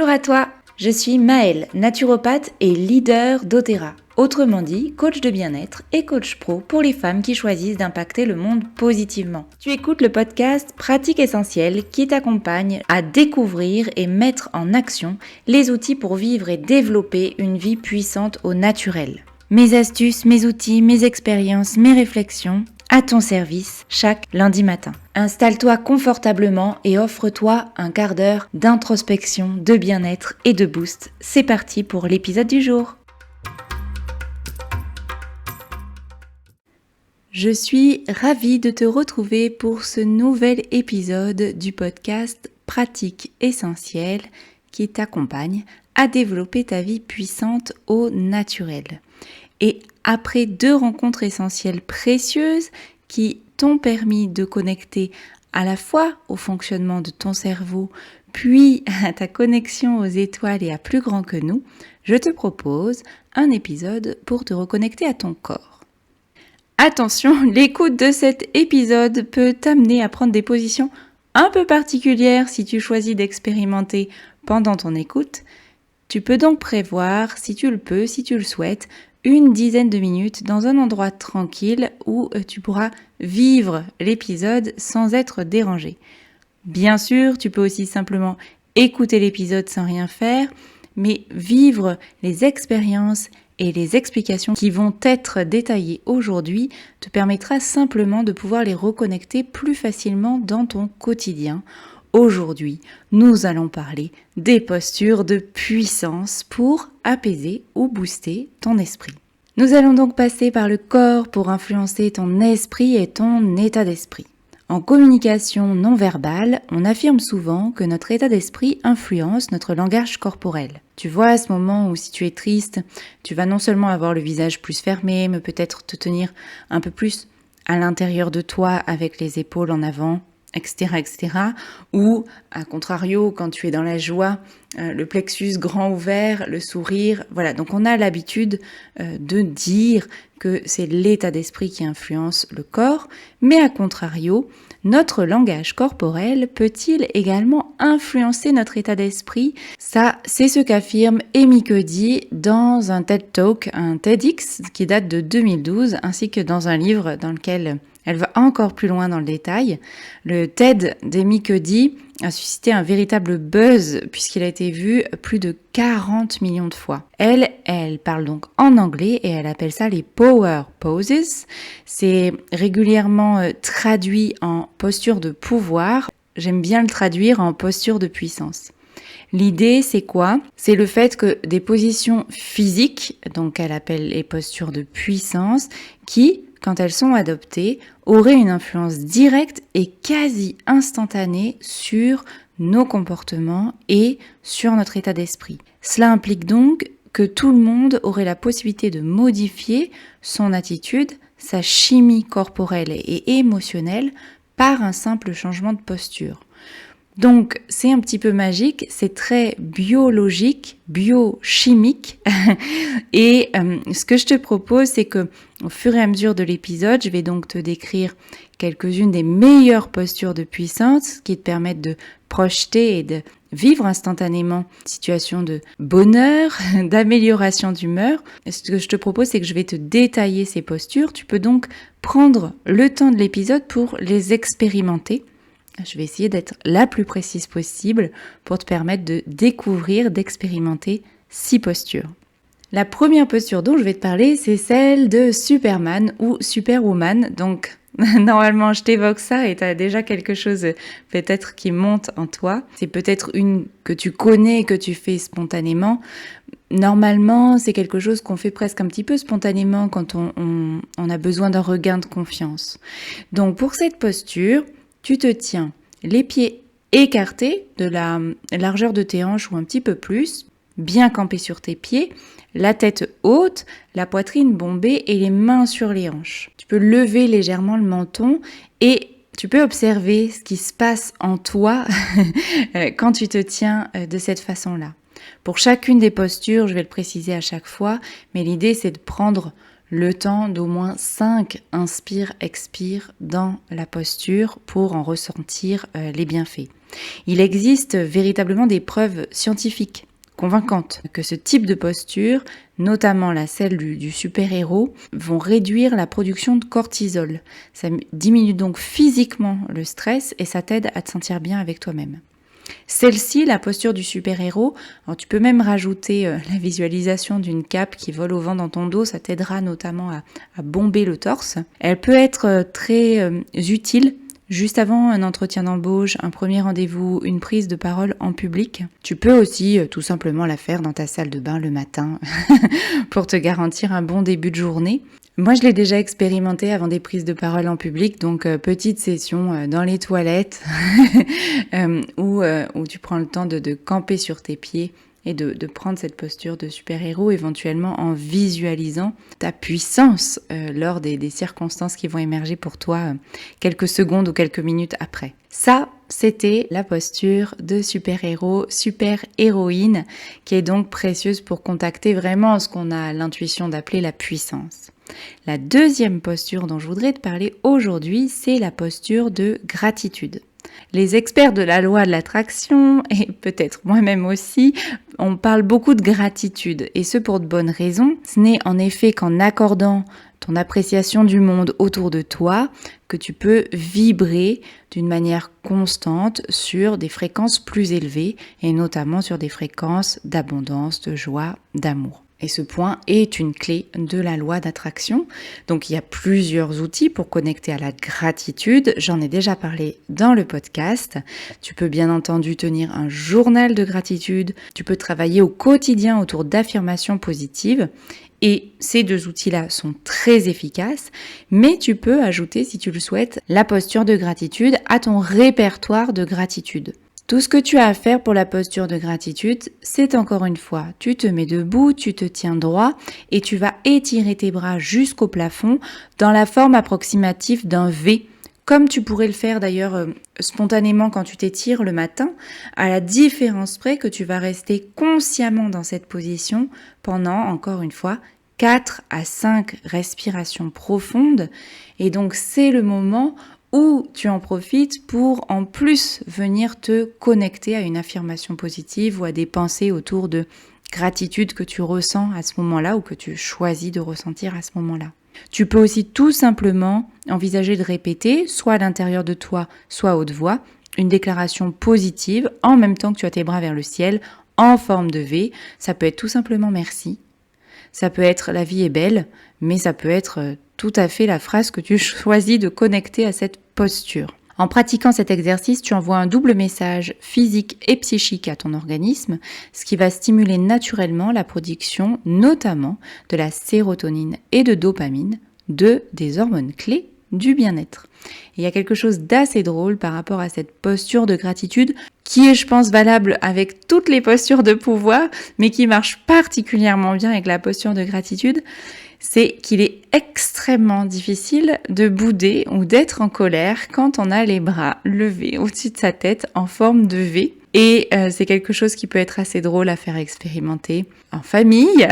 Bonjour à toi, je suis Maëlle, naturopathe et leader d'Otera. Autrement dit, coach de bien-être et coach pro pour les femmes qui choisissent d'impacter le monde positivement. Tu écoutes le podcast Pratique Essentielle qui t'accompagne à découvrir et mettre en action les outils pour vivre et développer une vie puissante au naturel. Mes astuces, mes outils, mes expériences, mes réflexions à ton service chaque lundi matin. Installe-toi confortablement et offre-toi un quart d'heure d'introspection, de bien-être et de boost. C'est parti pour l'épisode du jour. Je suis ravie de te retrouver pour ce nouvel épisode du podcast Pratique Essentielle qui t'accompagne à développer ta vie puissante au naturel. Et après 2 rencontres essentielles précieuses qui t'ont permis de connecter à la fois au fonctionnement de ton cerveau, puis à ta connexion aux étoiles et à plus grand que nous, je te propose un épisode pour te reconnecter à ton corps. Attention, l'écoute de cet épisode peut t'amener à prendre des positions un peu particulières si tu choisis d'expérimenter pendant ton écoute. Tu peux donc prévoir, si tu le peux, si tu le souhaites, une dizaine de minutes dans un endroit tranquille où tu pourras vivre l'épisode sans être dérangé. Bien sûr, tu peux aussi simplement écouter l'épisode sans rien faire, mais vivre les expériences et les explications qui vont être détaillées aujourd'hui te permettra simplement de pouvoir les reconnecter plus facilement dans ton quotidien. Aujourd'hui, nous allons parler des postures de puissance pour apaiser ou booster ton esprit. Nous allons donc passer par le corps pour influencer ton esprit et ton état d'esprit. En communication non verbale, on affirme souvent que notre état d'esprit influence notre langage corporel. Tu vois, à ce moment où si tu es triste, tu vas non seulement avoir le visage plus fermé, mais peut-être te tenir un peu plus à l'intérieur de toi avec les épaules en avant, etc., etc. Ou, à contrario, quand tu es dans la joie, le plexus grand ouvert, le sourire. Voilà, donc on a l'habitude de dire que c'est l'état d'esprit qui influence le corps, mais à contrario, notre langage corporel peut-il également influencer notre état d'esprit ? Ça, c'est ce qu'affirme Amy Cuddy dans un TED Talk, un TEDx qui date de 2012, ainsi que dans un livre dans lequel elle va encore plus loin dans le détail. Le TED d'Amy Cuddy a suscité un véritable buzz puisqu'il a été vu plus de 40 millions de fois. Elle parle donc en anglais et elle appelle ça les Power Poses. C'est régulièrement traduit en posture de pouvoir. J'aime bien le traduire en posture de puissance. L'idée, c'est quoi ? C'est le fait que des positions physiques, donc elle appelle les postures de puissance, qui, quand elles sont adoptées, auraient une influence directe et quasi instantanée sur nos comportements et sur notre état d'esprit. Cela implique donc que tout le monde aurait la possibilité de modifier son attitude, sa chimie corporelle et émotionnelle par un simple changement de posture. Donc, c'est un petit peu magique, c'est très biologique, biochimique. Et ce que je te propose, c'est que au fur et à mesure de l'épisode, je vais donc te décrire quelques-unes des meilleures postures de puissance qui te permettent de projeter et de vivre instantanément une situation de bonheur, d'amélioration d'humeur. Ce que je te propose, c'est que je vais te détailler ces postures. Tu peux donc prendre le temps de l'épisode pour les expérimenter. Je vais essayer d'être la plus précise possible pour te permettre de découvrir, d'expérimenter 6 postures. La première posture dont je vais te parler, c'est celle de Superman ou Superwoman. Donc, normalement, je t'évoque ça et tu as déjà quelque chose peut-être qui monte en toi. C'est peut-être une que tu connais, que tu fais spontanément. Normalement, c'est quelque chose qu'on fait presque un petit peu spontanément quand on a besoin d'un regain de confiance. Donc, pour cette posture, tu te tiens les pieds écartés de la largeur de tes hanches ou un petit peu plus, bien campé sur tes pieds, la tête haute, la poitrine bombée et les mains sur les hanches. Tu peux lever légèrement le menton et tu peux observer ce qui se passe en toi quand tu te tiens de cette façon-là. Pour chacune des postures, je vais le préciser à chaque fois, mais l'idée c'est de prendre le temps d'au moins 5 inspire-expire dans la posture pour en ressentir les bienfaits. Il existe véritablement des preuves scientifiques convaincantes que ce type de posture, notamment celle du super-héros, vont réduire la production de cortisol. Ça diminue donc physiquement le stress et ça t'aide à te sentir bien avec toi-même. Celle-ci, la posture du super-héros, alors tu peux même rajouter la visualisation d'une cape qui vole au vent dans ton dos, ça t'aidera notamment à bomber le torse. Elle peut être très utile juste avant un entretien d'embauche, un premier rendez-vous, une prise de parole en public. Tu peux aussi tout simplement la faire dans ta salle de bain le matin pour te garantir un bon début de journée. Moi, je l'ai déjà expérimenté avant des prises de parole en public, donc petite session dans les toilettes où tu prends le temps de camper sur tes pieds et de prendre cette posture de super-héros, éventuellement en visualisant ta puissance lors des circonstances qui vont émerger pour toi quelques secondes ou quelques minutes après. Ça, c'était la posture de super-héros, super-héroïne, qui est donc précieuse pour contacter vraiment ce qu'on a l'intuition d'appeler la puissance. La deuxième posture dont je voudrais te parler aujourd'hui, c'est la posture de gratitude. Les experts de la loi de l'attraction, et peut-être moi-même aussi, on parle beaucoup de gratitude, et ce pour de bonnes raisons. Ce n'est en effet qu'en accordant ton appréciation du monde autour de toi que tu peux vibrer d'une manière constante sur des fréquences plus élevées, et notamment sur des fréquences d'abondance, de joie, d'amour. Et ce point est une clé de la loi d'attraction. Donc il y a plusieurs outils pour connecter à la gratitude. J'en ai déjà parlé dans le podcast. Tu peux bien entendu tenir un journal de gratitude. Tu peux travailler au quotidien autour d'affirmations positives. Et ces deux outils-là sont très efficaces. Mais tu peux ajouter, si tu le souhaites, la posture de gratitude à ton répertoire de gratitude. Tout ce que tu as à faire pour la posture de gratitude, c'est encore une fois, tu te mets debout, tu te tiens droit et tu vas étirer tes bras jusqu'au plafond dans la forme approximative d'un V, comme tu pourrais le faire d'ailleurs spontanément quand tu t'étires le matin, à la différence près que tu vas rester consciemment dans cette position pendant, encore une fois, 4 à 5 respirations profondes. Et donc c'est le moment où tu en profites pour en plus venir te connecter à une affirmation positive ou à des pensées autour de gratitude que tu ressens à ce moment-là ou que tu choisis de ressentir à ce moment-là. Tu peux aussi tout simplement envisager de répéter, soit à l'intérieur de toi, soit à haute voix, une déclaration positive en même temps que tu as tes bras vers le ciel en forme de V. Ça peut être tout simplement merci. Ça peut être la vie est belle, mais ça peut être tout à fait la phrase que tu choisis de connecter à cette posture. En pratiquant cet exercice, tu envoies un double message physique et psychique à ton organisme, ce qui va stimuler naturellement la production, notamment de la sérotonine et de dopamine, des hormones clés du bien-être. Et il y a quelque chose d'assez drôle par rapport à cette posture de gratitude qui est, je pense, valable avec toutes les postures de pouvoir, mais qui marche particulièrement bien avec la posture de gratitude. C'est qu'il est extrêmement difficile de bouder ou d'être en colère quand on a les bras levés au-dessus de sa tête en forme de V. Et c'est quelque chose qui peut être assez drôle à faire expérimenter en famille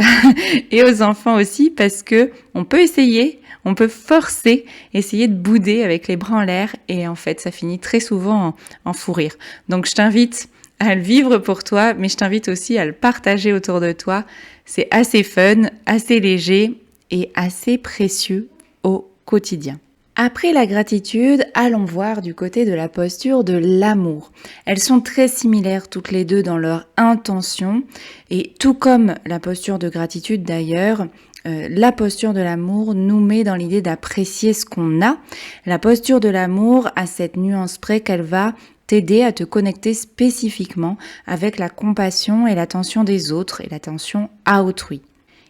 et aux enfants aussi parce que on peut forcer, essayer de bouder avec les bras en l'air et en fait ça finit très souvent en fou rire. Donc je t'invite à le vivre pour toi, mais je t'invite aussi à le partager autour de toi. C'est assez fun, assez léger et assez précieux au quotidien. Après la gratitude, allons voir du côté de la posture de l'amour. Elles sont très similaires toutes les deux dans leur intention et tout comme la posture de gratitude d'ailleurs, la posture de l'amour nous met dans l'idée d'apprécier ce qu'on a. La posture de l'amour a cette nuance près qu'elle va t'aider à te connecter spécifiquement avec la compassion et l'attention des autres et l'attention à autrui.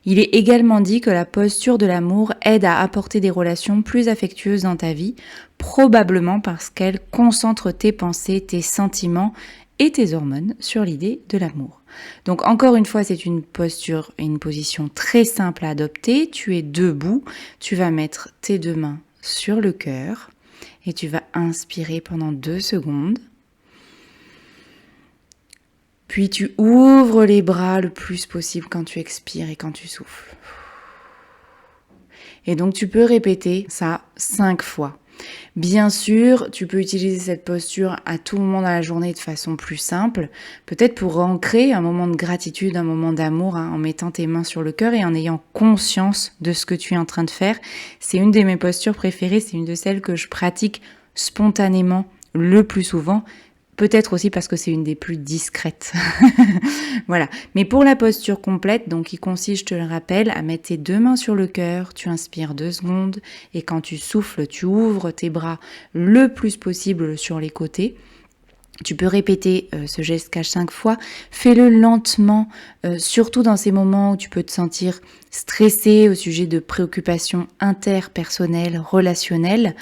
Il est également dit que la posture de l'amour aide à apporter des relations plus affectueuses dans ta vie, probablement parce qu'elle concentre tes pensées, tes sentiments et tes hormones sur l'idée de l'amour. Donc encore une fois, c'est une posture et une position très simple à adopter. Tu es debout, tu vas mettre tes deux mains sur le cœur et tu vas inspirer pendant 2 secondes. Puis tu ouvres les bras le plus possible quand tu expires et quand tu souffles. Et donc tu peux répéter ça 5 fois. Bien sûr, tu peux utiliser cette posture à tout moment dans la journée de façon plus simple, peut-être pour ancrer un moment de gratitude, un moment d'amour, en mettant tes mains sur le cœur et en ayant conscience de ce que tu es en train de faire. C'est une de mes postures préférées, c'est une de celles que je pratique spontanément le plus souvent. Peut-être aussi parce que c'est une des plus discrètes. Voilà. Mais pour la posture complète, donc qui consiste, je te le rappelle, à mettre tes 2 mains sur le cœur, tu inspires 2 secondes et quand tu souffles, tu ouvres tes bras le plus possible sur les côtés. Tu peux répéter ce geste 5 fois. Fais-le lentement, surtout dans ces moments où tu peux te sentir stressé au sujet de préoccupations interpersonnelles, relationnelles,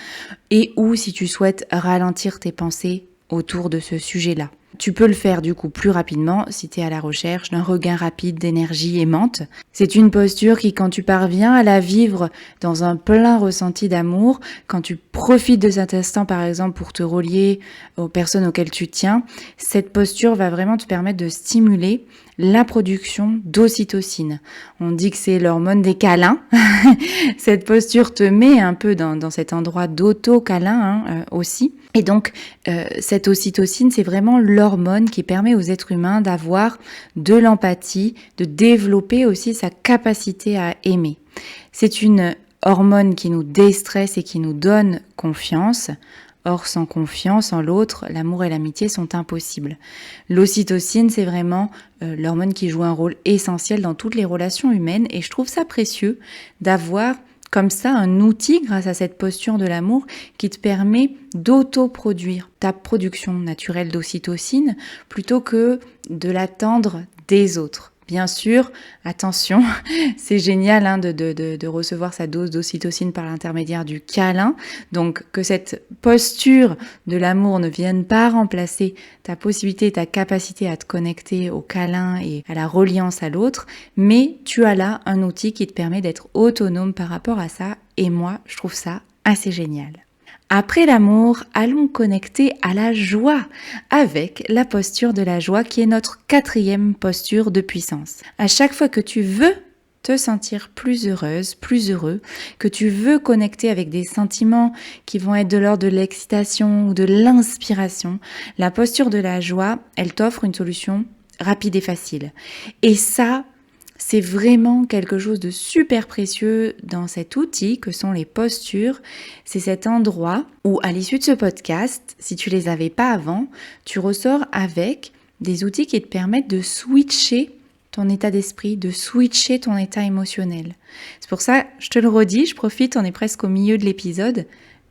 et où si tu souhaites ralentir tes pensées autour de ce sujet-là. Tu peux le faire du coup plus rapidement si tu es à la recherche d'un regain rapide d'énergie aimante. C'est une posture qui, quand tu parviens à la vivre dans un plein ressenti d'amour, quand tu profites de cet instant par exemple pour te relier aux personnes auxquelles tu tiens, cette posture va vraiment te permettre de stimuler la production d'ocytocine. On dit que c'est l'hormone des câlins. Cette posture te met un peu dans cet endroit d'auto-câlin aussi. Et donc, cette ocytocine, c'est vraiment l'hormone qui permet aux êtres humains d'avoir de l'empathie, de développer aussi sa capacité à aimer. C'est une hormone qui nous déstresse et qui nous donne confiance. Or, sans confiance en l'autre, l'amour et l'amitié sont impossibles. L'ocytocine, c'est vraiment l'hormone qui joue un rôle essentiel dans toutes les relations humaines et je trouve ça précieux d'avoir comme ça un outil grâce à cette posture de l'amour qui te permet d'autoproduire ta production naturelle d'ocytocine plutôt que de l'attendre des autres. Bien sûr, attention, c'est génial de recevoir sa dose d'ocytocine par l'intermédiaire du câlin. Donc que cette posture de l'amour ne vienne pas remplacer ta possibilité, ta capacité à te connecter au câlin et à la reliance à l'autre, mais tu as là un outil qui te permet d'être autonome par rapport à ça. Et moi, je trouve ça assez génial. Après l'amour, allons connecter à la joie avec la posture de la joie qui est notre 4e posture de puissance. À chaque fois que tu veux te sentir plus heureuse, plus heureux, que tu veux connecter avec des sentiments qui vont être de l'ordre de l'excitation ou de l'inspiration, la posture de la joie, elle t'offre une solution rapide et facile. Et ça, c'est vraiment quelque chose de super précieux dans cet outil que sont les postures. C'est cet endroit où, à l'issue de ce podcast, si tu les avais pas avant, tu ressors avec des outils qui te permettent de switcher ton état d'esprit, de switcher ton état émotionnel. C'est pour ça, je te le redis, je profite, on est presque au milieu de l'épisode.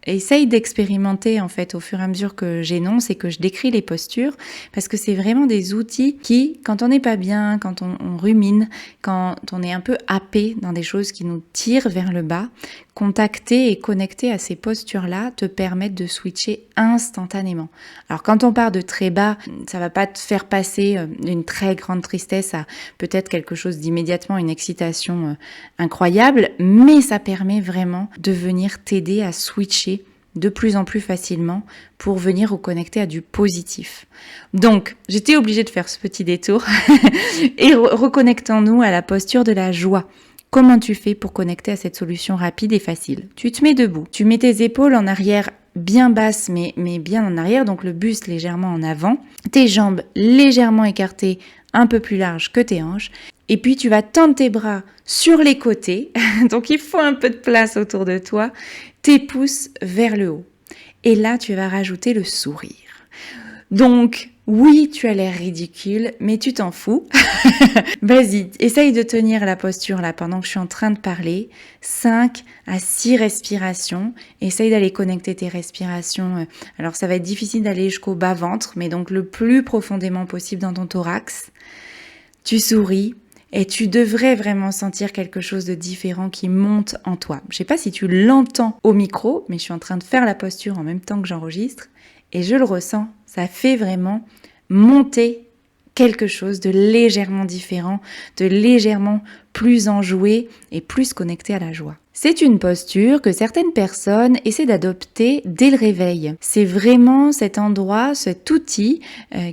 Essaye d'expérimenter en fait au fur et à mesure que j'énonce et que je décris les postures parce que c'est vraiment des outils qui, quand on n'est pas bien, quand on rumine, quand on est un peu happé dans des choses qui nous tirent vers le bas, contacter et connecter à ces postures-là te permettent de switcher instantanément. Alors quand on part de très bas, ça va pas te faire passer d'une très grande tristesse à peut-être quelque chose d'immédiatement une excitation incroyable, mais ça permet vraiment de venir t'aider à switcher de plus en plus facilement pour venir reconnecter à du positif. Donc, j'étais obligée de faire ce petit détour et reconnectons-nous à la posture de la joie. Comment tu fais pour connecter à cette solution rapide et facile? Tu te mets debout, tu mets tes épaules en arrière bien basses mais bien en arrière, donc le buste légèrement en avant, tes jambes légèrement écartées, un peu plus larges que tes hanches, et puis tu vas tendre tes bras sur les côtés, donc il faut un peu de place autour de toi, tes pouces vers le haut. Et là, tu vas rajouter le sourire. Donc, oui, tu as l'air ridicule, mais tu t'en fous. Vas-y, essaye de tenir la posture là pendant que je suis en train de parler. 5 à 6 respirations. Essaye d'aller connecter tes respirations. Alors, ça va être difficile d'aller jusqu'au bas-ventre, mais donc le plus profondément possible dans ton thorax. Tu souris et tu devrais vraiment sentir quelque chose de différent qui monte en toi. Je ne sais pas si tu l'entends au micro, mais je suis en train de faire la posture en même temps que j'enregistre et je le ressens. Ça fait vraiment monter quelque chose de légèrement différent, de légèrement plus enjoué et plus connecté à la joie. C'est une posture que certaines personnes essaient d'adopter dès le réveil. C'est vraiment cet endroit, cet outil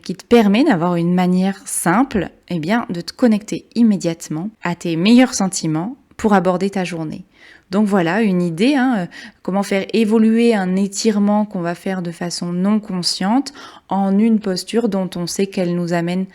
qui te permet d'avoir une manière simple de te connecter immédiatement à tes meilleurs sentiments pour aborder ta journée. Donc voilà une idée, comment faire évoluer un étirement qu'on va faire de façon non consciente en une posture dont on sait qu'elle nous amène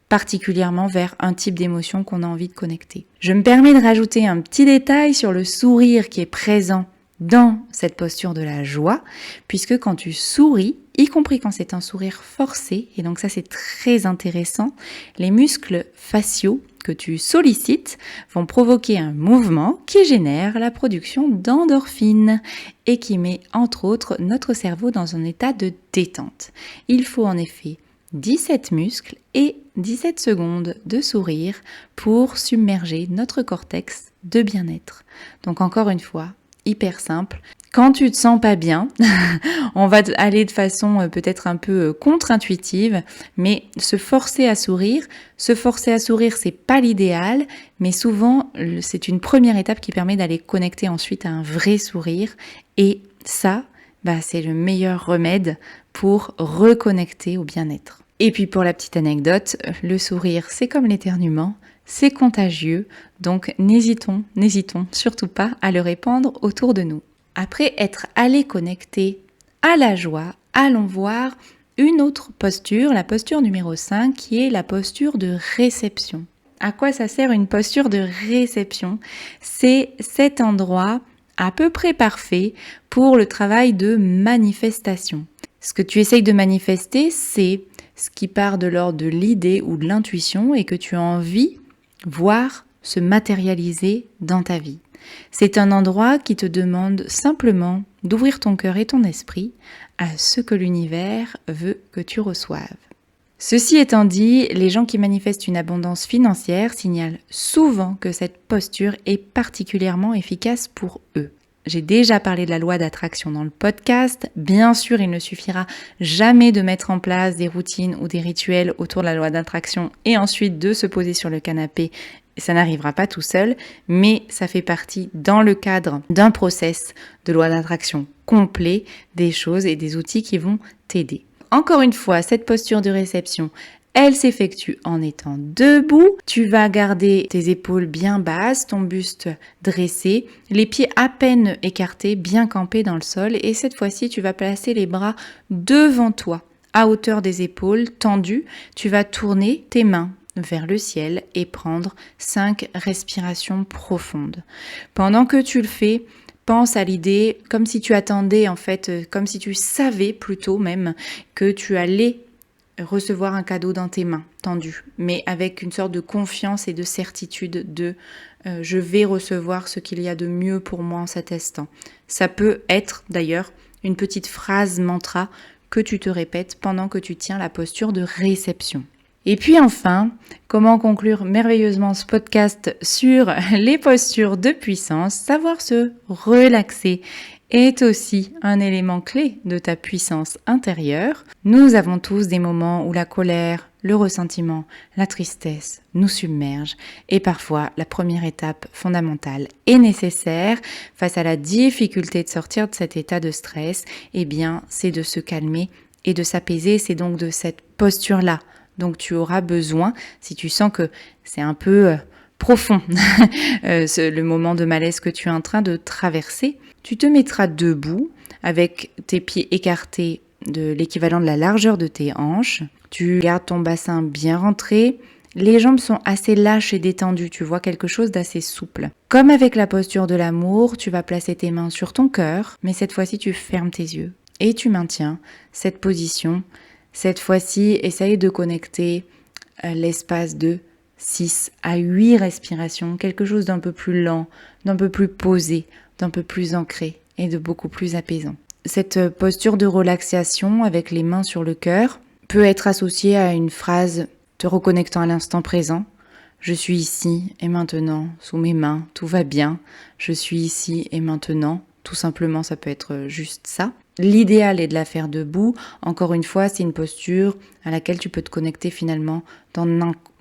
particulièrement vers un type d'émotion qu'on a envie de connecter. Je me permets de rajouter un petit détail sur le sourire qui est présent dans cette posture de la joie, puisque quand tu souris, y compris quand c'est un sourire forcé, et donc ça c'est très intéressant, les muscles faciaux que tu sollicites vont provoquer un mouvement qui génère la production d'endorphines et qui met entre autres notre cerveau dans un état de détente. Il faut en effet 17 muscles et 17 secondes de sourire pour submerger notre cortex de bien-être. Donc encore une fois, hyper simple. Quand tu te sens pas bien, on va aller de façon peut-être un peu contre-intuitive, mais se forcer à sourire, c'est pas l'idéal, mais souvent c'est une première étape qui permet d'aller connecter ensuite à un vrai sourire, et ça, c'est le meilleur remède pour reconnecter au bien-être. Et puis pour la petite anecdote, le sourire c'est comme l'éternuement, c'est contagieux, donc n'hésitons surtout pas à le répandre autour de nous. Après être allé connecter à la joie, allons voir une autre posture, la posture numéro 5, qui est la posture de réception. À quoi ça sert une posture de réception ? C'est cet endroit à peu près parfait pour le travail de manifestation. Ce que tu essayes de manifester, c'est ce qui part de l'ordre de l'idée ou de l'intuition et que tu as envie de voir se matérialiser dans ta vie. C'est un endroit qui te demande simplement d'ouvrir ton cœur et ton esprit à ce que l'univers veut que tu reçoives. Ceci étant dit, les gens qui manifestent une abondance financière signalent souvent que cette posture est particulièrement efficace pour eux. J'ai déjà parlé de la loi d'attraction dans le podcast. Bien sûr, il ne suffira jamais de mettre en place des routines ou des rituels autour de la loi d'attraction et ensuite de se poser sur le canapé. Ça n'arrivera pas tout seul, mais ça fait partie dans le cadre d'un process de loi d'attraction complet des choses et des outils qui vont t'aider. Encore une fois, cette posture de réception, elle s'effectue en étant debout. Tu vas garder tes épaules bien basses, ton buste dressé, les pieds à peine écartés, bien campés dans le sol. Et cette fois-ci, tu vas placer les bras devant toi, à hauteur des épaules, tendus. Tu vas tourner tes mains vers le ciel et prendre 5 respirations profondes. Pendant que tu le fais, pense à l'idée comme si tu attendais comme si tu savais plutôt même que tu allais recevoir un cadeau dans tes mains tendues, mais avec une sorte de confiance et de certitude de je vais recevoir ce qu'il y a de mieux pour moi en cet instant. Ça peut être d'ailleurs une petite phrase mantra que tu te répètes pendant que tu tiens la posture de réception. Et puis enfin, comment conclure merveilleusement ce podcast sur les postures de puissance, savoir se relaxer est aussi un élément clé de ta puissance intérieure. Nous avons tous des moments où la colère, le ressentiment, la tristesse nous submergent et parfois la première étape fondamentale et nécessaire face à la difficulté de sortir de cet état de stress, c'est de se calmer et de s'apaiser. C'est donc de cette posture-là. Donc tu auras besoin, si tu sens que c'est un peu profond, le moment de malaise que tu es en train de traverser, tu te mettras debout avec tes pieds écartés de l'équivalent de la largeur de tes hanches. Tu gardes ton bassin bien rentré, les jambes sont assez lâches et détendues, tu vois quelque chose d'assez souple. Comme avec la posture de l'amour, tu vas placer tes mains sur ton cœur, mais cette fois-ci tu fermes tes yeux et tu maintiens cette position. Cette fois-ci, essaye de connecter l'espace de 6 à 8 respirations, quelque chose d'un peu plus lent, d'un peu plus posé, d'un peu plus ancré et de beaucoup plus apaisant. Cette posture de relaxation avec les mains sur le cœur peut être associée à une phrase te reconnectant à l'instant présent. Je suis ici et maintenant, sous mes mains, tout va bien. Je suis ici et maintenant, tout simplement, ça peut être juste ça. L'idéal est de la faire debout. Encore une fois, c'est une posture à laquelle tu peux te connecter finalement dans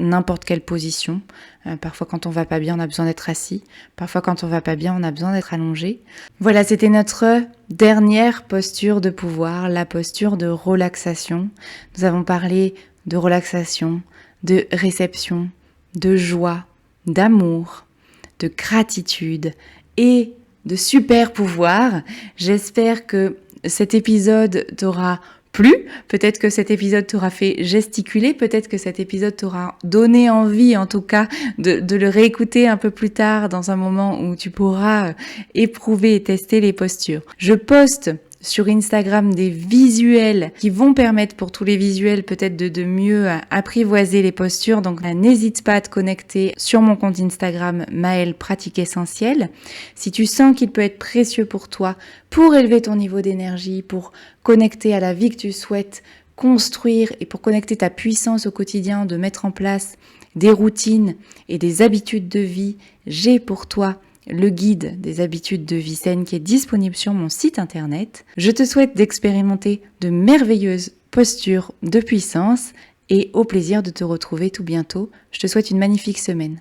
n'importe quelle position. Parfois, quand on va pas bien, on a besoin d'être assis. Parfois, quand on va pas bien, on a besoin d'être allongé. Voilà, c'était notre dernière posture de pouvoir, la posture de relaxation. Nous avons parlé de relaxation, de réception, de joie, d'amour, de gratitude et de super pouvoirs. J'espère que cet épisode t'aura plu, peut-être que cet épisode t'aura fait gesticuler, peut-être que cet épisode t'aura donné envie en tout cas de le réécouter un peu plus tard dans un moment où tu pourras éprouver et tester les postures. Je poste sur Instagram des visuels qui vont permettre pour tous les visuels peut-être de mieux apprivoiser les postures. Donc n'hésite pas à te connecter sur mon compte Instagram Maëlle Pratique Essentielle. Si tu sens qu'il peut être précieux pour toi, pour élever ton niveau d'énergie, pour connecter à la vie que tu souhaites construire et pour connecter ta puissance au quotidien, de mettre en place des routines et des habitudes de vie, j'ai pour toi le guide des habitudes de vie saine qui est disponible sur mon site internet. Je te souhaite d'expérimenter de merveilleuses postures de puissance et au plaisir de te retrouver tout bientôt. Je te souhaite une magnifique semaine.